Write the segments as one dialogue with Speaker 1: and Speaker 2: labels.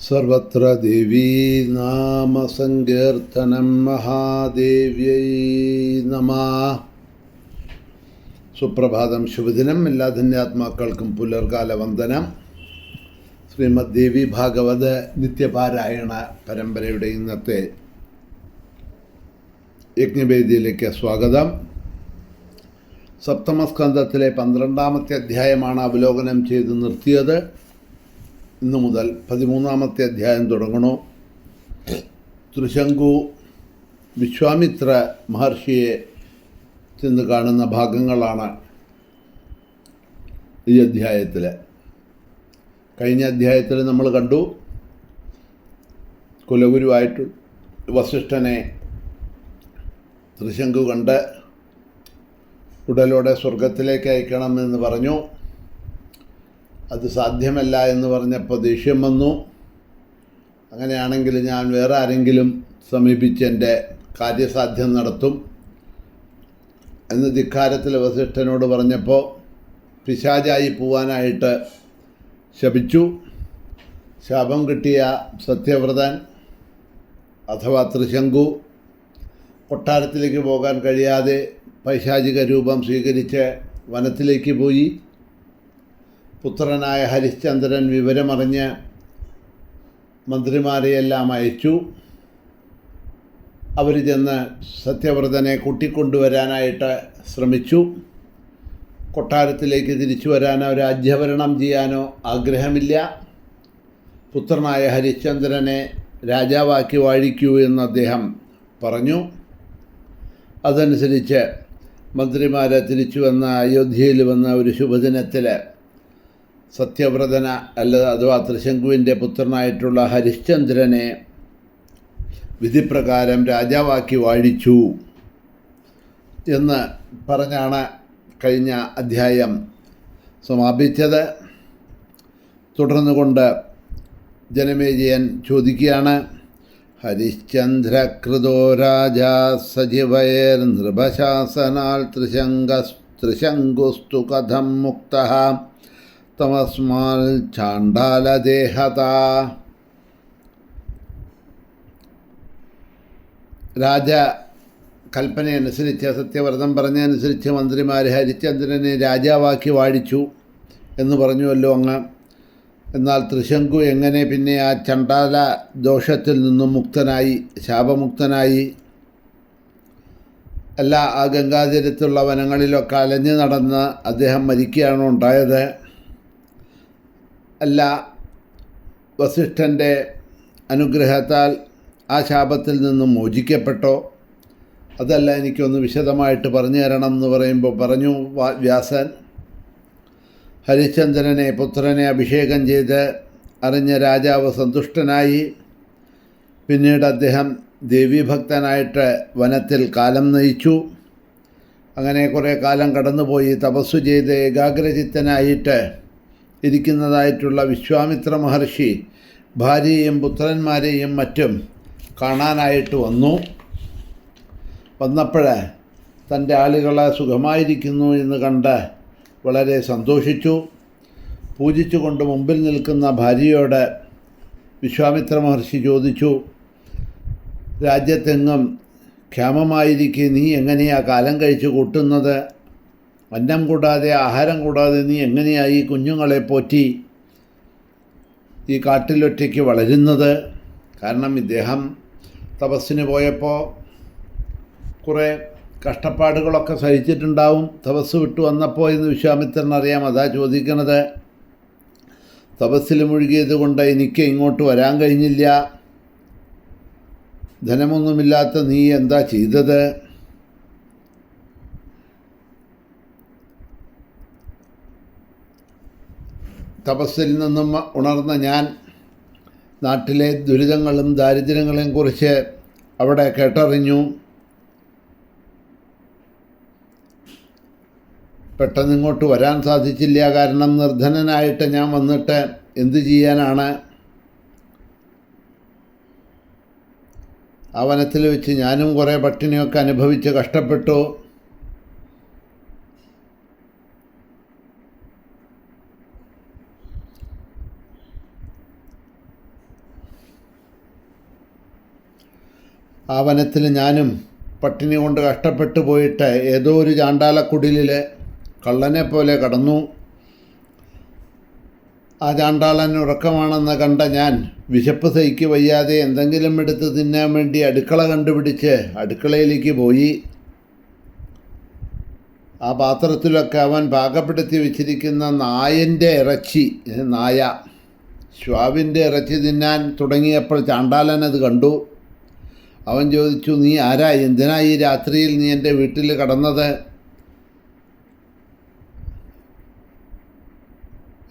Speaker 1: സർവത്ര ദേവീ നാമസങ്കീർത്തനം മഹാദേവ്യൈ നമഃ. സുപ്രഭാതം, ശുഭദിനം. എല്ലാ ധന്യാത്മാക്കൾക്കും പുലർകാല വന്ദനം. ശ്രീമദ് ദേവി ഭാഗവത നിത്യപാരായണ പരമ്പരയുടെ ഇന്നത്തെ യജ്ഞവേദിയിലേക്ക് സ്വാഗതം. സപ്തമസ്കന്ധത്തിലെ 12-ാമത്തെ അധ്യായമാണ് അവലോകനം ചെയ്ത് നിർത്തിയത്. ഇന്നു മുതൽ 13-ാമത്തെ അധ്യായം തുടങ്ങണു. ത്രിശങ്കു വിശ്വാമിത്ര മഹർഷിയെ ചെന്ന് കാണുന്ന ഭാഗങ്ങളാണ് ഈ അധ്യായത്തിൽ. കഴിഞ്ഞ അധ്യായത്തിൽ നമ്മൾ കണ്ടു, കുലഗുരുവായിട്ട് വസിഷ്ഠനെ ത്രിശങ്കു കണ്ട് ഉടലോടെ സ്വർഗത്തിലേക്ക് അയക്കണമെന്ന് പറഞ്ഞു. അത് സാധ്യമല്ല എന്ന് പറഞ്ഞപ്പോൾ ദേഷ്യം വന്നു. അങ്ങനെയാണെങ്കിൽ ഞാൻ വേറെ ആരെങ്കിലും സമീപിച്ച് എൻ്റെ കാര്യസാധ്യം നടത്തും എന്ന് ധിക്കാരത്തിൽ വസിഷ്ഠനോട് പറഞ്ഞപ്പോൾ പിശാചായി പോവാനായിട്ട് ശപിച്ചു. ശാപം കിട്ടിയ സത്യവ്രതൻ അഥവാ ത്രിശങ്കു കൊട്ടാരത്തിലേക്ക് പോകാൻ കഴിയാതെ പൈശാചിക രൂപം സ്വീകരിച്ച് വനത്തിലേക്ക് പോയി. പുത്രനായ ഹരിശ്ചന്ദ്രൻ വിവരമറിഞ്ഞ് മന്ത്രിമാരെയെല്ലാം അയച്ചു. അവർ ചെന്ന് സത്യവ്രതനെ കൂട്ടിക്കൊണ്ടുവരാനായിട്ട് ശ്രമിച്ചു. കൊട്ടാരത്തിലേക്ക് തിരിച്ചു വരാനോ രാജ്യഭരണം ചെയ്യാനോ ആഗ്രഹമില്ല. പുത്രനായ ഹരിശ്ചന്ദ്രനെ രാജാവാക്കി വാഴിക്കൂ എന്ന് അദ്ദേഹം പറഞ്ഞു. അതനുസരിച്ച് മന്ത്രിമാരെ തിരിച്ചു വന്ന അയോധ്യയിൽ വന്ന ഒരു ശുഭദിനത്തിൽ സത്യവ്രതന അഥവാ ത്രിശങ്കുവിൻ്റെ പുത്രനായിട്ടുള്ള ഹരിശ്ചന്ദ്രനെ വിധിപ്രകാരം രാജാവാക്കി വാഴിച്ചു എന്ന് പറഞ്ഞാണ് കഴിഞ്ഞ അധ്യായം സമാപിച്ചത്. തുടർന്നുകൊണ്ട് ജനമേജയൻ ചോദിക്കുകയാണ്, ഹരിശ്ചന്ദ്രകൃതോ രാജാ സജീവൈർ നൃപശാസനാൽ ത്രിശങ്കുസ്തു കഥം മുക്തഃ തമസ്മാൽ ചാണ്ഡാലദേഹത. രാജ കൽപ്പനയനുസരിച്ച്, സത്യവ്രതം പറഞ്ഞനുസരിച്ച് മന്ത്രിമാർ ഹരിശ്ചന്ദ്രനെ രാജാവാക്കി വാഴിച്ചു എന്ന് പറഞ്ഞുവല്ലോ അങ്ങ്. എന്നാൽ ത്രിശങ്കു എങ്ങനെ പിന്നെ ആ ചണ്ഡാല ദോഷത്തിൽ നിന്നും മുക്തനായി, ശാപമുക്തനായി? അല്ല, ആ ഗംഗാതീരത്തുള്ള വനങ്ങളിലൊക്കെ അലഞ്ഞു നടന്ന് അദ്ദേഹം മരിക്കുകയാണോ ഉണ്ടായത്? അല്ല, വസിഷ്ഠൻ്റെ അനുഗ്രഹത്താൽ ആ ശാപത്തിൽ നിന്നും മോചിക്കപ്പെട്ടോ? അതല്ല, എനിക്കൊന്ന് വിശദമായിട്ട് പറഞ്ഞു തരണം എന്ന് പറയുമ്പോൾ പറഞ്ഞു വ്യാസൻ, ഹരിശ്ചന്ദ്രനെ പുത്രനെ അഭിഷേകം ചെയ്ത് അറിഞ്ഞ രാജാവ് സന്തുഷ്ടനായി. പിന്നീട് അദ്ദേഹം ദേവീഭക്തനായിട്ട് വനത്തിൽ കാലം നയിച്ചു. അങ്ങനെ കുറേ കാലം കടന്നുപോയി. തപസ്സു ചെയ്ത് ഏകാഗ്രചിത്തനായിട്ട് ഇരിക്കുന്നതായിട്ടുള്ള വിശ്വാമിത്ര മഹർഷി ഭാര്യയെയും പുത്രന്മാരെയും മറ്റും കാണാനായിട്ട് വന്നപ്പോൾ തൻ്റെ ആളുകളെ സുഖമായിരിക്കുന്നു എന്ന് കണ്ട് വളരെ സന്തോഷിച്ചു. പൂജിച്ചുകൊണ്ട് മുമ്പിൽ നിൽക്കുന്ന ഭാര്യയോട് വിശ്വാമിത്ര മഹർഷി ചോദിച്ചു, രാജ്യത്തെങ്ങും ക്ഷേമമായിരിക്കെ നീ എങ്ങനെയാണ് കാലം കഴിച്ച് കൂട്ടുന്നത്? അന്നം കൂടാതെ, ആഹാരം കൂടാതെ നീ എങ്ങനെയായി കുഞ്ഞുങ്ങളെ പോറ്റി ഈ കാട്ടിലൊറ്റയ്ക്ക് വളരുന്നത്? കാരണം ഇദ്ദേഹം തപസ്സിന് പോയപ്പോൾ കുറേ കഷ്ടപ്പാടുകളൊക്കെ സഹിച്ചിട്ടുണ്ടാവും തപസ് വിട്ടു വന്നപ്പോൾ എന്ന് വിശ്വാമിത്രനറിയാം. അതാ ചോദിക്കണത്. തപസ്സിൽ മുഴുകിയത് കൊണ്ട് എനിക്ക് ഇങ്ങോട്ട് വരാൻ കഴിഞ്ഞില്ല. ധനമൊന്നുമില്ലാത്ത നീ എന്താ ചെയ്തത്? തപസ്സിൽ നിന്നും ഉണർന്ന ഞാൻ നാട്ടിലെ ദുരിതങ്ങളും ദാരിദ്ര്യങ്ങളെയും കുറിച്ച് അവിടെ കേട്ടറിഞ്ഞു. പെട്ടെന്ന് ഇങ്ങോട്ട് വരാൻ സാധിച്ചില്ല. കാരണം നിർധനനായിട്ട് ഞാൻ വന്നിട്ട് എന്തു ചെയ്യാനാണ്? ആ വനത്തിൽ വെച്ച് ഞാനും കുറേ പട്ടിണിയൊക്കെ അനുഭവിച്ച് കഷ്ടപ്പെട്ടു. ആ വനത്തിൽ ഞാനും പട്ടിണി കൊണ്ട് കഷ്ടപ്പെട്ടു പോയിട്ട് ഏതോ ഒരു ചാണ്ടാലക്കുടിലിൽ കള്ളനെ പോലെ കടന്നു. ആ ചാണ്ടാളൻ ഉറക്കമാണെന്ന് കണ്ട ഞാൻ വിശപ്പ് സഹിക്ക് വയ്യാതെ എന്തെങ്കിലും എടുത്ത് തിന്നാൻ വേണ്ടി അടുക്കള കണ്ടുപിടിച്ച് അടുക്കളയിലേക്ക് പോയി. ആ പാത്രത്തിലൊക്കെ അവൻ പാകപ്പെടുത്തി വെച്ചിരിക്കുന്ന നായൻ്റെ ഇറച്ചി, ശ്വാവിൻ്റെ ഇറച്ചി തിന്നാൻ തുടങ്ങിയപ്പോൾ ചാണ്ടാലൻ അത് കണ്ടു. അവൻ ചോദിച്ചു, നീ ആരാ? എന്തിനാ ഈ രാത്രിയിൽ നീ എൻ്റെ വീട്ടിൽ കടന്നത്?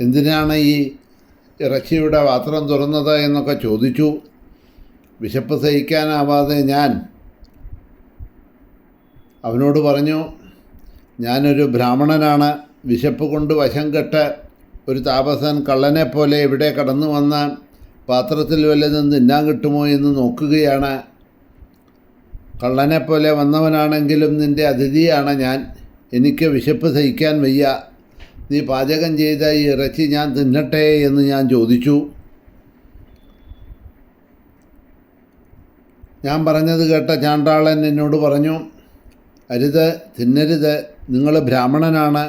Speaker 1: എന്തിനാണ് ഈ ഇറച്ചിയുടെ പാത്രം തുറന്നത് എന്നൊക്കെ ചോദിച്ചു. വിശപ്പ് സഹിക്കാനാവാതെ ഞാൻ അവനോട് പറഞ്ഞു, ഞാനൊരു ബ്രാഹ്മണനാണ്. വിശപ്പ് കൊണ്ട് വശം കെട്ട് ഒരു താപസൻ കള്ളനെ പോലെ ഇവിടെ കടന്നു വന്ന പാത്രത്തിൽ വല്ലതും തിന്നാൻ കിട്ടുമോ എന്ന് നോക്കുകയാണ്. കള്ളനെപ്പോലെ വന്നവനാണെങ്കിലും നിൻ്റെ അതിഥിയാണ് ഞാൻ. എനിക്ക് വിശപ്പ് സഹിക്കാൻ വയ്യ. നീ പാചകം ചെയ്ത ഈ ഇറച്ചി ഞാൻ തിന്നട്ടെ എന്ന് ഞാൻ ചോദിച്ചു. ഞാൻ പറഞ്ഞത് കേട്ട ചാണ്ടാളൻ എന്നോട് പറഞ്ഞു, അരുത്, തിന്നരുത്. നിങ്ങൾ ബ്രാഹ്മണനാണ്.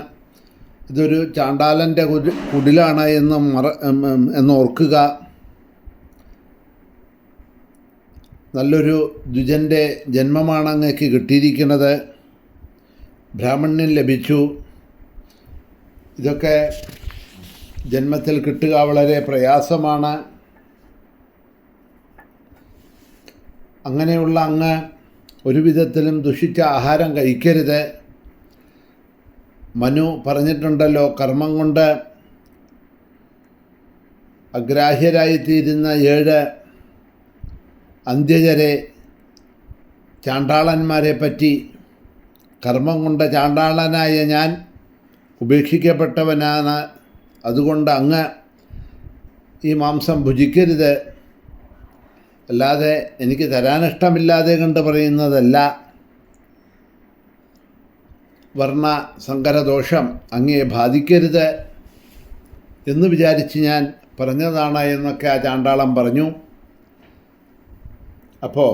Speaker 1: ഇതൊരു ചാണ്ടാലൻ്റെ കുടിലാണ് എന്നോർക്കുക. നല്ലൊരു ദ്വിജൻ്റെ ജന്മമാണ് അങ്ങേക്ക് കിട്ടിയിരിക്കുന്നത്. ബ്രാഹ്മണ്യം ലഭിച്ചു. ഇതൊക്കെ ജന്മത്തിൽ കിട്ടുക വളരെ പ്രയാസമാണ്. അങ്ങനെയുള്ള അങ്ങ് ഒരു വിധത്തിലും ദുഷിച്ച ആഹാരം കഴിക്കരുത്. മനു പറഞ്ഞിട്ടുണ്ടല്ലോ, കർമ്മം കൊണ്ട് അഗ്രാഹ്യരായിത്തീരുന്ന 7 അന്ത്യജരെ, ചാണ്ടാളന്മാരെ പറ്റി. കർമ്മം കൊണ്ട് ചാണ്ടാളനായ ഞാൻ ഉപേക്ഷിക്കപ്പെട്ടവനാണ്. അതുകൊണ്ട് അങ്ങ് ഈ മാംസം ഭുജിക്കരുത്. അല്ലാതെ എനിക്ക് തരാനിഷ്ടമില്ലാതെ കണ്ട് പറയുന്നതല്ല. വർണ്ണ സങ്കരദോഷം അങ്ങേ ബാധിക്കരുത് എന്ന് വിചാരിച്ച് ഞാൻ പറഞ്ഞതാണ് എന്നൊക്കെ ആ ചാണ്ടാളം പറഞ്ഞു. അപ്പോൾ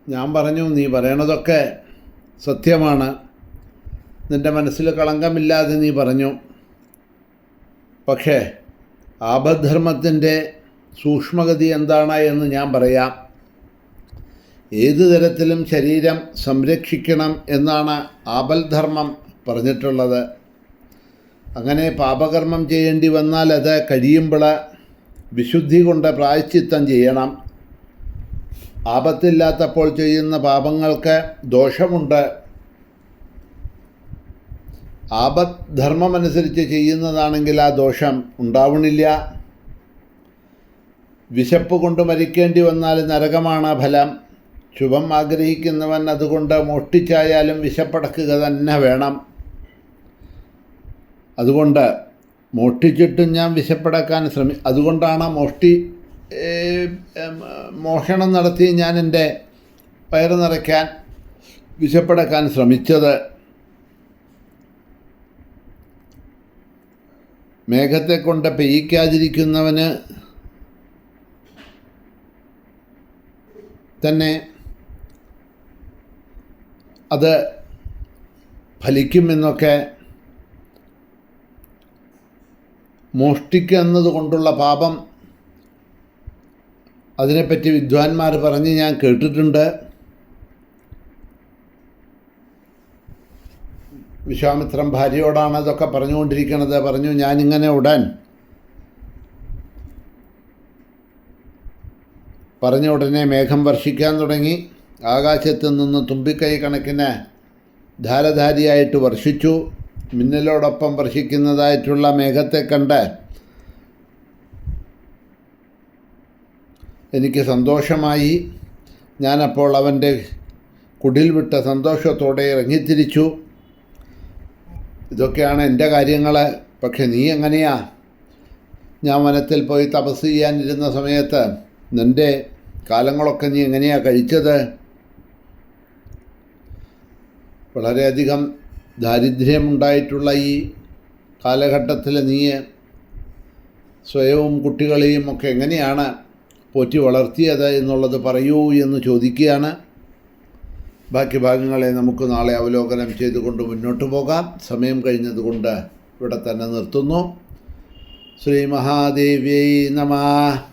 Speaker 1: ഞാൻ പറഞ്ഞു, നീ പറയണതൊക്കെ സത്യമാണ്. നിൻ്റെ മനസ്സിൽ കളങ്കമില്ലാതെ നീ പറഞ്ഞു. പക്ഷേ ആപദ്ധർമ്മത്തിൻ്റെ സൂക്ഷ്മഗതി എന്താണ് എന്ന് ഞാൻ പറയാം. ഏതു തരത്തിലും ശരീരം സംരക്ഷിക്കണം എന്നാണ് ആപൽധർമ്മം പറഞ്ഞിട്ടുള്ളത്. അങ്ങനെ പാപകർമ്മം ചെയ്യേണ്ടി വന്നാൽ അത് കഴിയുമ്പോൾ വിശുദ്ധി കൊണ്ട് പ്രായശ്ചിത്തം ചെയ്യണം. ആപത്തില്ലാത്തപ്പോൾ ചെയ്യുന്ന പാപങ്ങൾക്ക് ദോഷമുണ്ട്. ആപദ്ധർമ്മമനുസരിച്ച് ചെയ്യുന്നതാണെങ്കിൽ ആ ദോഷം ഉണ്ടാവണില്ല. വിശപ്പ് കൊണ്ട് മരിക്കേണ്ടി വന്നാൽ നരകമാണ് ഫലം. ശുഭം ആഗ്രഹിക്കുന്നവൻ അതുകൊണ്ട് മോഷ്ടിച്ചായാലും വിശപ്പടക്കുക തന്നെ വേണം. അതുകൊണ്ട് മോഷ്ടിച്ചിട്ടും ഞാൻ വിശപ്പടക്കാൻ അതുകൊണ്ടാണ് മോഷണം നടത്തി ഞാൻ എൻ്റെ വയറ് നിറയ്ക്കാൻ വിശപ്പടക്കാൻ ശ്രമിച്ചത്. മേഘത്തെ കൊണ്ട് പെയ്യിക്കാതിരിക്കുന്നവന് തന്നെ അത് ഫലിക്കുമെന്നൊക്കെ, മോഷ്ടിക്കുന്നത് കൊണ്ടുള്ള പാപം അതിനെപ്പറ്റി വിദ്വാൻമാർ പറഞ്ഞ് ഞാൻ കേട്ടിട്ടുണ്ട്. വിശ്വാമിത്രൻ ഭാര്യയോടാണ് അതൊക്കെ പറഞ്ഞുകൊണ്ടിരിക്കുന്നത്. പറഞ്ഞു, ഞാനിങ്ങനെ പറഞ്ഞ ഉടനെ മേഘം വർഷിക്കാൻ തുടങ്ങി. ആകാശത്ത് നിന്ന് തുമ്പിക്കൈ കണക്കിന് ധാരധാരിയായിട്ട് വർഷിച്ചു. മിന്നലോടൊപ്പം വർഷിക്കുന്നതായിട്ടുള്ള മേഘത്തെ കണ്ട് എനിക്ക് സന്തോഷമായി. ഞാനപ്പോൾ അവൻ്റെ കുടിൽ വിട്ട സന്തോഷത്തോടെ ഇറങ്ങിത്തിരിച്ചു. ഇതൊക്കെയാണ് എൻ്റെ കാര്യങ്ങൾ. പക്ഷെ നീ എങ്ങനെയാ? ഞാൻ വനത്തിൽ പോയി തപസ് ചെയ്യാനിരുന്ന സമയത്ത് നിൻ്റെ കാലങ്ങളൊക്കെ നീ എങ്ങനെയാണ് കഴിച്ചത്? വളരെയധികം ദാരിദ്ര്യമുണ്ടായിട്ടുള്ള ഈ കാലഘട്ടത്തിൽ നീ സ്വയവും കുട്ടികളെയും ഒക്കെ എങ്ങനെയാണ് പോറ്റി വളർത്തിയത് എന്നുള്ളത് പറയൂ എന്ന് ചോദിക്കുകയാണ്. ബാക്കി ഭാഗങ്ങളെ നമുക്ക് നാളെ അവലോകനം ചെയ്തുകൊണ്ട് മുന്നോട്ട് പോകാം. സമയം കഴിഞ്ഞതുകൊണ്ട് ഇവിടെ തന്നെ നിർത്തുന്നു. ശ്രീ മഹാദേവ്യൈ നമഃ.